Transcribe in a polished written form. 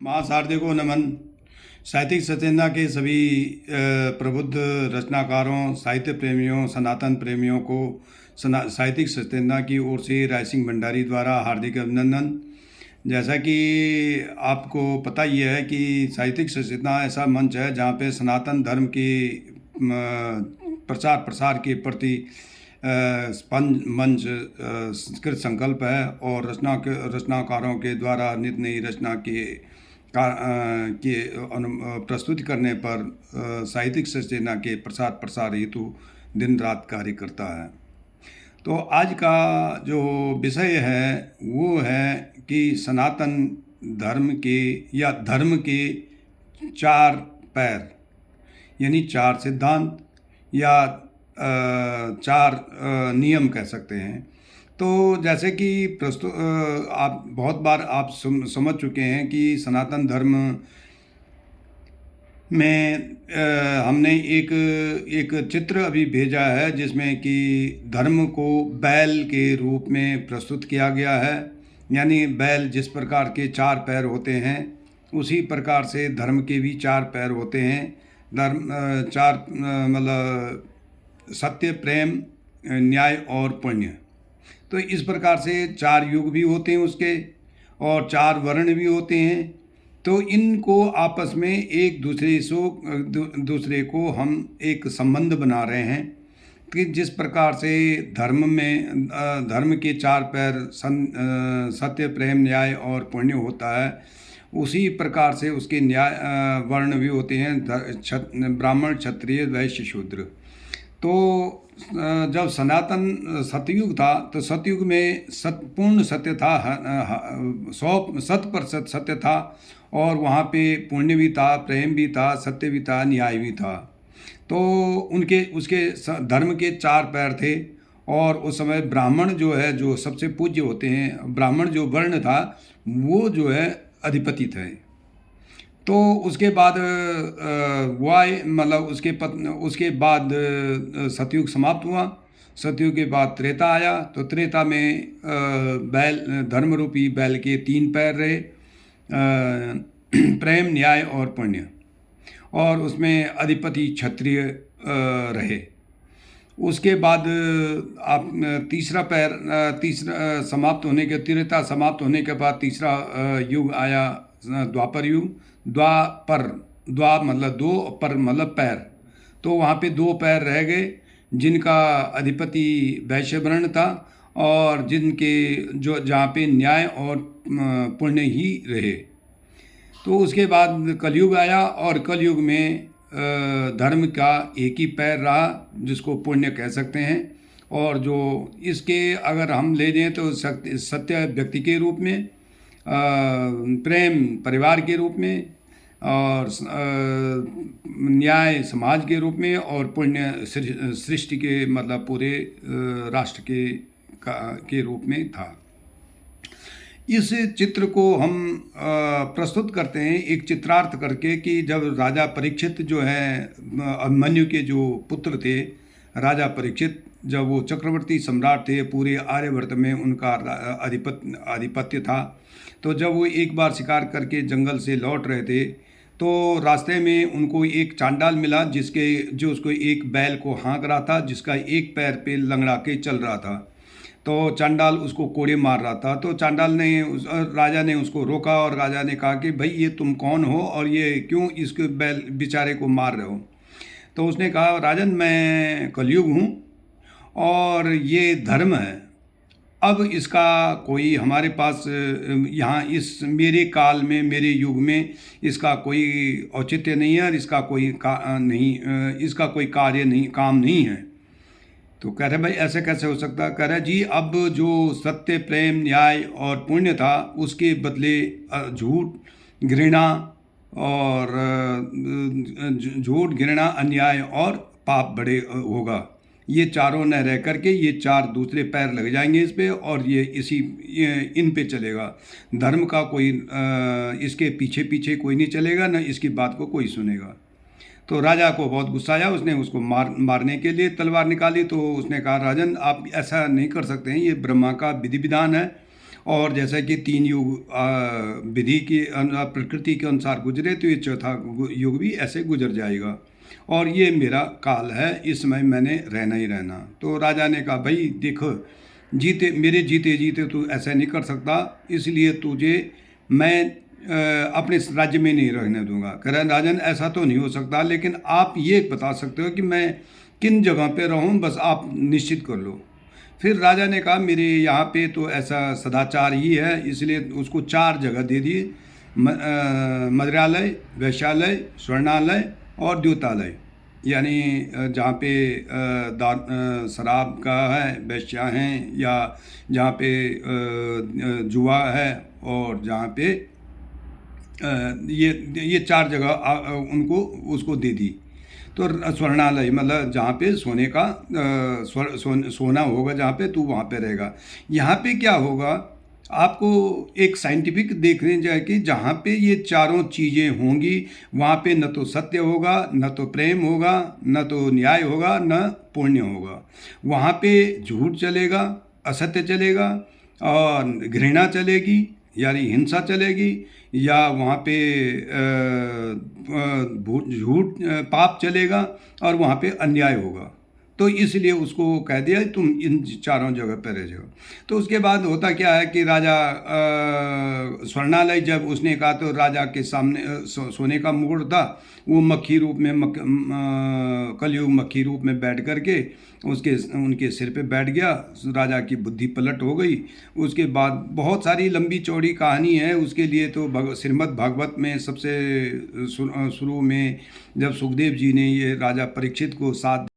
महासारथी को नमन। साहित्यिक सचेतना के सभी प्रबुद्ध रचनाकारों, साहित्य प्रेमियों, सनातन प्रेमियों को साहित्यिक सचेतना की ओर से राय सिंह भंडारी द्वारा हार्दिक अभिनंदन। जैसा कि आपको पता ही है कि साहित्यिक सचेतना ऐसा मंच है जहाँ पे सनातन धर्म के प्रचार प्रसार के प्रति स्पंज मंच कृत संकल्प है और रचनाकारों के द्वारा नित नई रचना के प्रस्तुति करने पर साहित्यिक सचेतना के प्रसार प्रसार हेतु दिन रात कार्य करता है। तो आज का जो विषय है वो है कि सनातन धर्म के या धर्म के चार पैर यानी चार सिद्धांत या चार नियम कह सकते हैं। तो जैसे कि आप बहुत बार आप समझ चुके हैं कि सनातन धर्म में हमने एक चित्र अभी भेजा है जिसमें कि धर्म को बैल के रूप में प्रस्तुत किया गया है। यानी बैल जिस प्रकार के चार पैर होते हैं उसी प्रकार से धर्म के भी चार पैर होते हैं। धर्म चार मतलब सत्य, प्रेम, न्याय और पुण्य। तो इस प्रकार से चार युग भी होते हैं उसके और चार वर्ण भी होते हैं। तो इनको आपस में एक दूसरे को हम एक संबंध बना रहे हैं कि जिस प्रकार से धर्म के चार पैर सत्य, प्रेम, न्याय और पुण्य होता है, उसी प्रकार से उसके न्याय वर्ण भी होते हैं ब्राह्मण, क्षत्रिय, वैश्य, शूद्र। तो जब सनातन सतयुग था तो सतयुग में पूर्ण सत्य था, 100% सत्य था और वहाँ पे पुण्य भी था, प्रेम भी था, सत्य भी था, न्याय भी था। तो उसके धर्म के चार पैर थे और उस समय ब्राह्मण जो है जो सबसे पूज्य होते हैं, ब्राह्मण जो वर्ण था वो जो है अधिपति थे। तो उसके बाद मतलब उसके बाद सतयुग समाप्त हुआ। सतयुग के बाद त्रेता आया। तो त्रेता में बैल धर्म रूपी बैल के तीन पैर रहे, प्रेम, न्याय और पुण्य, और उसमें अधिपति क्षत्रिय रहे। उसके बाद आप तीसरा समाप्त होने के त्रेता समाप्त होने के बाद तीसरा युग आया, द्वापर युग। द्वा मतलब दो, पर मतलब पैर। तो वहाँ पे दो पैर रह गए जिनका अधिपति वैश्य वर्ण था और जहाँ पे न्याय और पुण्य ही रहे। तो उसके बाद कलयुग आया और कलयुग में धर्म का एक ही पैर रहा जिसको पुण्य कह सकते हैं। और जो इसके अगर हम ले लें तो सत्य व्यक्ति के रूप में, प्रेम परिवार के रूप में, और न्याय समाज के रूप में, और पुण्य सृष्टि के मतलब पूरे राष्ट्र के रूप में था। इस चित्र को हम प्रस्तुत करते हैं एक चित्रार्थ करके कि जब राजा परीक्षित जो है अभिमन्यु के जो पुत्र थे, राजा परीक्षित जब वो चक्रवर्ती सम्राट थे, पूरे आर्यवर्त में उनका आधिपत्य था। तो जब वो एक बार शिकार करके जंगल से लौट रहे थे तो रास्ते में उनको एक चांडाल मिला जो उसको एक बैल को हाँक रहा था, जिसका एक पैर पे लंगड़ा के चल रहा था। तो चांडाल उसको कोड़े मार रहा था। तो राजा ने उसको रोका और राजा ने कहा कि भाई ये तुम कौन हो और ये क्यों इसके बैल बेचारे को मार रहे हो। तो उसने कहा, राजन मैं कलयुग हूँ और ये धर्म है। अब इसका कोई हमारे पास यहाँ इस मेरे काल में, मेरे युग में इसका कोई औचित्य नहीं है और इसका कोई कार्य नहीं, काम नहीं है। तो कह रहे भाई ऐसे कैसे हो सकता है। कह रहे जी अब जो सत्य, प्रेम, न्याय और पुण्य था उसके बदले झूठ, घृणा और अन्याय और पाप बड़े होगा। ये चारों न रह करके ये चार दूसरे पैर लग जाएंगे इस पे और ये इन पे चलेगा। धर्म का कोई इसके पीछे पीछे कोई नहीं चलेगा, न इसकी बात को कोई सुनेगा। तो राजा को बहुत गुस्सा आया। उसने उसको मारने के लिए तलवार निकाली। तो उसने कहा, राजन आप ऐसा नहीं कर सकते हैं, ये ब्रह्मा का विधि विधान है और जैसा कि 3 युग विधि के अनुसार, प्रकृति के अनुसार गुजरे, तो ये चौथा युग भी ऐसे गुजर जाएगा और ये मेरा काल है, इसमें मैंने रहना ही रहना। तो राजा ने कहा, भाई देखो, मेरे जीते जीते तू ऐसा नहीं कर सकता, इसलिए तुझे मैं अपने राज्य में नहीं रहने दूंगा। कह रहे, राजन ऐसा तो नहीं हो सकता, लेकिन आप ये बता सकते हो कि मैं किन जगह पे रहूं, बस आप निश्चित कर लो। फिर राजा ने कहा, मेरे यहाँ पे तो ऐसा सदाचार ही है, इसलिए उसको 4 जगह दे दी, मदिरालय, वैश्यालय, स्वर्णालय और द्योतालय। यानी जहाँ पे शराब का है, वैश्या हैं, या जहाँ पे जुआ है, और जहाँ पे ये 4 जगह उनको उसको दे दी। तो स्वर्णालय मतलब जहाँ पे सोने का सोना होगा, जहाँ पे तू वहाँ पे रहेगा। यहाँ पे क्या होगा, आपको एक साइंटिफिक देखने जाए कि जहाँ पे ये चारों चीज़ें होंगी, वहाँ पे न तो सत्य होगा, न तो प्रेम होगा, न तो न्याय होगा, न पुण्य होगा। वहाँ पे झूठ चलेगा, असत्य चलेगा, और घृणा चलेगी, यानी हिंसा चलेगी, या वहाँ पे झूठ पाप चलेगा, और वहाँ पे अन्याय होगा। तो इसलिए उसको कह दिया तुम इन 4 जगह पर रह जाओ। तो उसके बाद होता क्या है कि राजा स्वर्णालय जब उसने कहा, तो राजा के सामने सोने का मुकुट था, वो मक्खी रूप में कलयुग मक्खी रूप में बैठ करके उनके सिर पे बैठ गया। राजा की बुद्धि पलट हो गई। उसके बाद बहुत सारी लंबी चौड़ी कहानी है, उसके लिए तो श्रीमद् भागवत में सबसे शुरू में जब सुखदेव जी ने ये राजा परीक्षित को साथ